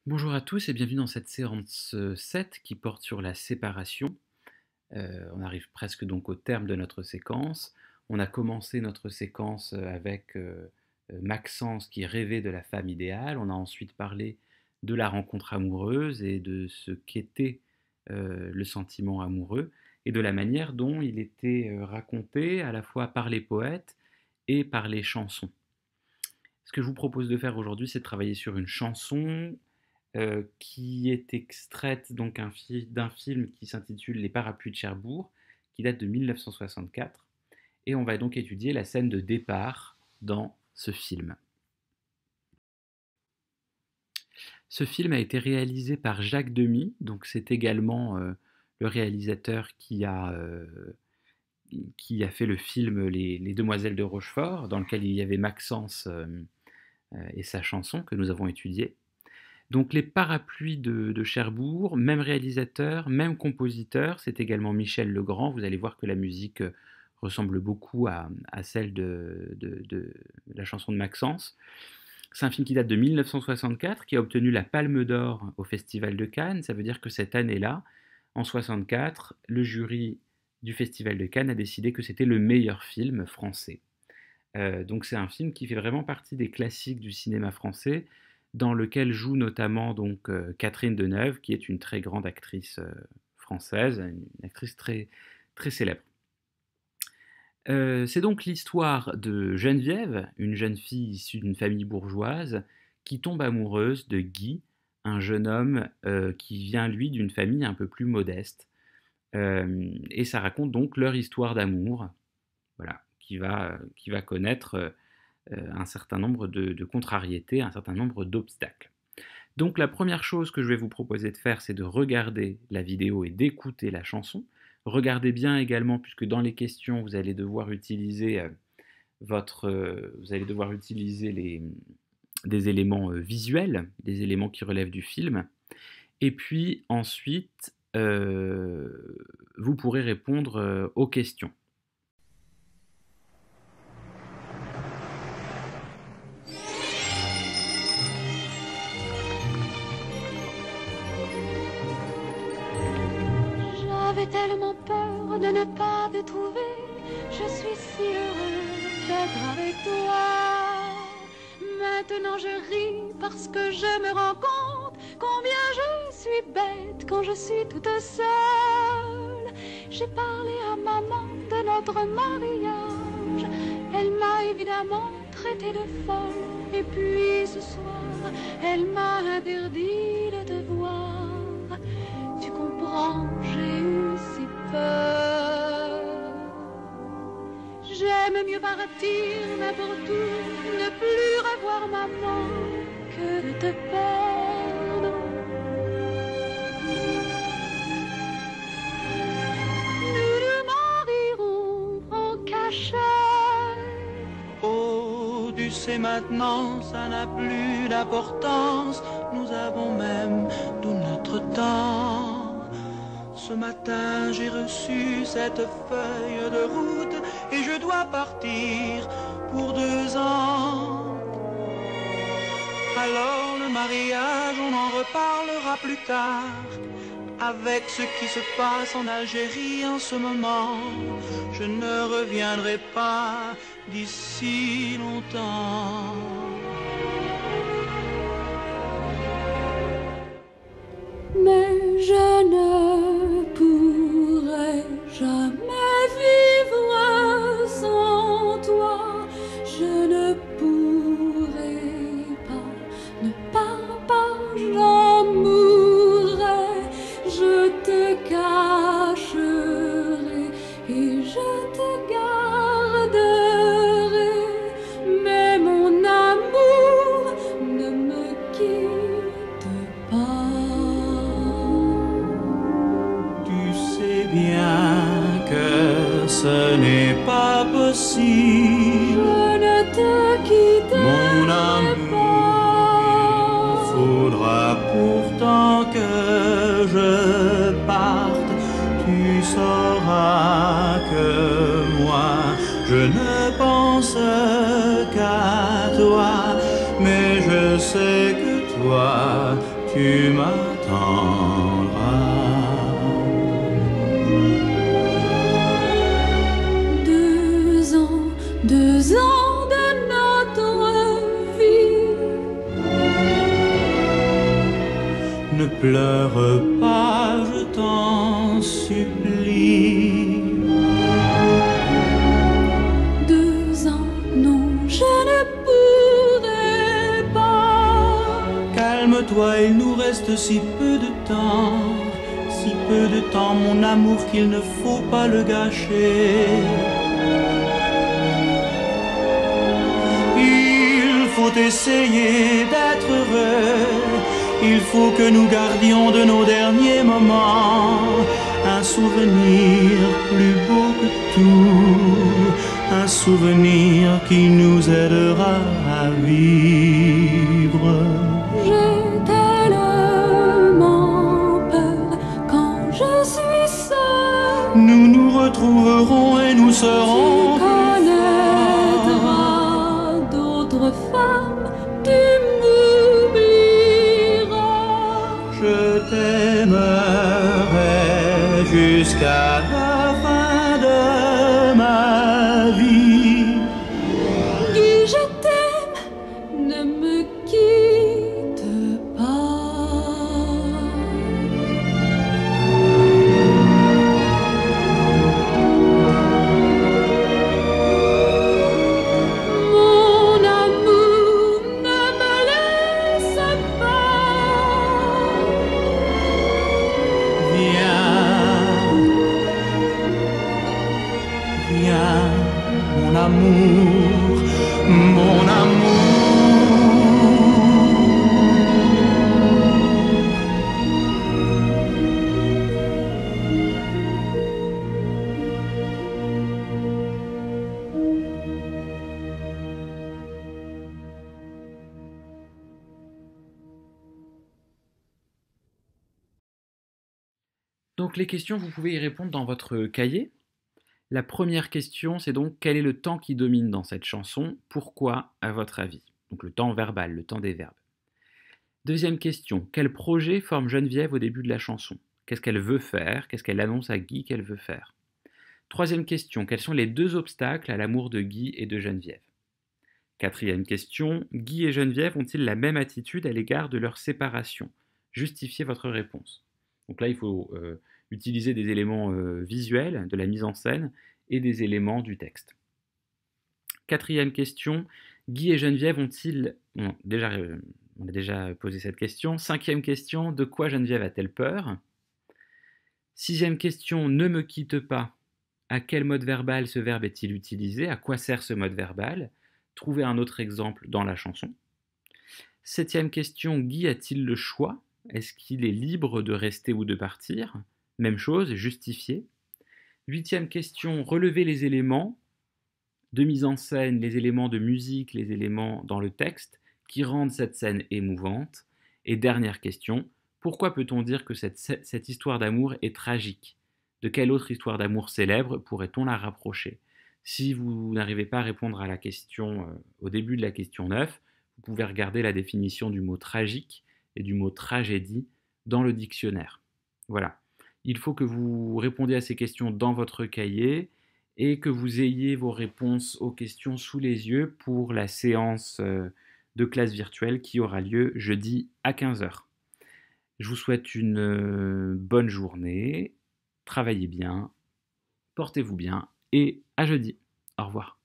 Bonjour à tous et bienvenue dans cette séance 7 qui porte sur la séparation. On arrive presque donc au terme de notre séquence. On a commencé notre séquence avec Maxence qui rêvait de la femme idéale. On a ensuite parlé de la rencontre amoureuse et de ce qu'était le sentiment amoureux et de la manière dont il était raconté à la fois par les poètes et par les chansons. Ce que je vous propose de faire aujourd'hui, c'est de travailler sur une chanson qui est extraite donc d'un film qui s'intitule Les Parapluies de Cherbourg, qui date de 1964. Et on va donc étudier la scène de départ dans ce film. Ce film a été réalisé par Jacques Demy, donc c'est également le réalisateur qui a fait le film Les Demoiselles de Rochefort, dans lequel il y avait Maxence et sa chanson que nous avons étudiée. Donc les Parapluies de Cherbourg, même réalisateur, même compositeur, c'est également Michel Legrand. Vous allez voir que la musique ressemble beaucoup à celle de la chanson de Maxence. C'est un film qui date de 1964, qui a obtenu la Palme d'Or au Festival de Cannes. Ça veut dire que cette année-là, en 1964, le jury du Festival de Cannes a décidé que c'était le meilleur film français. Donc c'est un film qui fait vraiment partie des classiques du cinéma français, dans lequel joue notamment donc Catherine Deneuve, qui est une très grande actrice française, une actrice très, très célèbre. C'est donc l'histoire de Geneviève, une jeune fille issue d'une famille bourgeoise, qui tombe amoureuse de Guy, un jeune homme qui vient, lui, d'une famille un peu plus modeste. Et ça raconte donc leur histoire d'amour, voilà, qui va connaître un certain nombre de contrariétés, un certain nombre d'obstacles. Donc la première chose que je vais vous proposer de faire, c'est de regarder la vidéo et d'écouter la chanson. Regardez bien également, puisque dans les questions, vous allez devoir utiliser des éléments visuels, des éléments qui relèvent du film. Et puis ensuite, vous pourrez répondre aux questions. J'avais tellement peur de ne pas te trouver. Je suis si heureuse d'être avec toi. Maintenant je ris parce que je me rends compte combien je suis bête quand je suis toute seule. J'ai parlé à maman de notre mariage. Elle m'a évidemment traité de folle. Et puis ce soir, elle m'a interdit de te voir. Tu comprends, j'ai eu si peur. J'aime mieux partir n'importe où, ne plus revoir maman que de te perdre. Nous nous marierons en cachette. Oh, tu sais maintenant, ça n'a plus d'importance. Nous avons même tout notre temps. Ce matin, j'ai reçu cette feuille de route et je dois partir pour 2 ans. Alors le mariage, on en reparlera plus tard. Avec ce qui se passe en Algérie en ce moment, je ne reviendrai pas d'ici longtemps. Mais je ne pourrai jamais vivre sans toi. Je ne pourrai pas, ne pars pas, j'en mourrai. Je te cacherai et je te garderai. Mais mon amour ne me quitte pas. Bien que ce n'est pas possible, Je ne te quitterai mon amour, il faudra pourtant que je parte. Tu sauras que moi, je ne pense qu'à toi, mais je sais que toi, tu m'attendras. 2 ans de notre vie. Ne pleure pas, je t'en supplie. 2 ans, non, je ne pourrai pas. Calme-toi, il nous reste si peu de temps, mon amour, qu'il ne faut pas le gâcher. Il faut essayer d'être heureux, il faut que nous gardions de nos derniers moments un souvenir plus beau que tout, un souvenir qui nous aidera à vivre. J'ai tellement peur quand je suis seule. Nous nous retrouverons et nous serons Tu connaîtras d'autres femmes, tu m'oublieras. Je t'aimerai jusqu'à la fin de ma vie. Guy, je t'aime, ne me quitte pas. Mon amour, ne me laisse pas. Viens, mon amour, mon amour. Donc les questions, vous pouvez y répondre dans votre cahier. La première question, c'est donc quel est le temps qui domine dans cette chanson? Pourquoi, à votre avis? Donc le temps verbal, le temps des verbes. Deuxième question, quel projet forme Geneviève au début de la chanson? Qu'est-ce qu'elle veut faire? Qu'est-ce qu'elle annonce à Guy qu'elle veut faire? Troisième question, quels sont les 2 obstacles à l'amour de Guy et de Geneviève? Quatrième question, Guy et Geneviève ont-ils la même attitude à l'égard de leur séparation? Justifiez votre réponse. Donc là, il faut utiliser des éléments visuels, de la mise en scène, et des éléments du texte. Quatrième question, Guy et Geneviève ont-ils... on a déjà posé cette question. Cinquième question, de quoi Geneviève a-t-elle peur? Sixième question, ne me quitte pas. À quel mode verbal ce verbe est-il utilisé? À quoi sert ce mode verbal? Trouvez un autre exemple dans la chanson. Septième question, Guy a-t-il le choix? Est-ce qu'il est libre de rester ou de partir? Même chose, justifier. Huitième question, relevez les éléments de mise en scène, les éléments de musique, les éléments dans le texte qui rendent cette scène émouvante. Et dernière question, pourquoi peut-on dire que cette histoire d'amour est tragique? De quelle autre histoire d'amour célèbre pourrait-on la rapprocher? Si vous n'arrivez pas à répondre à la question au début de la question 9, vous pouvez regarder la définition du mot tragique et du mot tragédie dans le dictionnaire. Voilà. Il faut que vous répondiez à ces questions dans votre cahier et que vous ayez vos réponses aux questions sous les yeux pour la séance de classe virtuelle qui aura lieu jeudi à 15 h. Je vous souhaite une bonne journée, travaillez bien, portez-vous bien et à jeudi. Au revoir.